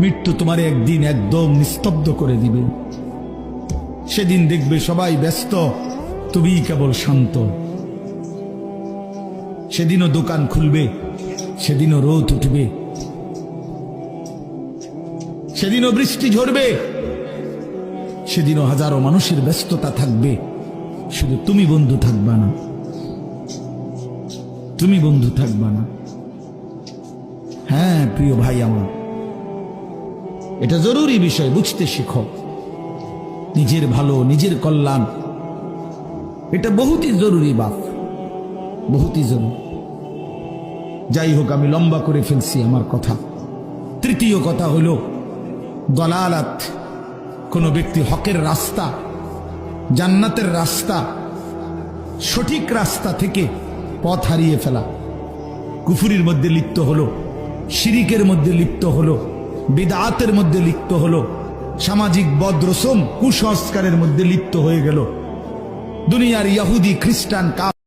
মৃত্যু তোমার একদিন একদম নিস্তব্ধ করে দিবে। সেদিন দেখবে সবাই ব্যস্ত, তুমি কেবল শান্ত। সেদিনও দোকান খুলবে, সেদিনও রোদ উঠবে, সেদিনও বৃষ্টি ঝরবে, সেদিনও হাজারো মানুষের ব্যস্ততা থাকবে, শুধু তুমি বন্ধু থাকবা না, তুমি বন্ধু থাকবা না। হ্যাঁ প্রিয় ভাই আমার, এটা জরুরি বিষয়, বুঝতে শিখো। নিজের ভালো, নিজের কল্যাণ, এটা বহুতই জরুরি বাপ, বহুতই জরুরি। যাই হোক, আমি লম্বা করে ফেলছি আমার কথা। তৃতীয় কথা হলো দলালাত, কোন ব্যক্তি হকের রাস্তা, জান্নাতের রাস্তা, সঠিক রাস্তা থেকে পথ হারিয়ে ফেলা, কুফরির মধ্যে লিপ্ত হলো, শিরিকের মধ্যে লিপ্ত হলো, বিদআতের মধ্যে লিপ্ত হলো, সামাজিক বদরসম কুসংস্কারের মধ্যে লিপ্ত হয়ে গেল, দুনিয়ার ইহুদি খ্রিস্টান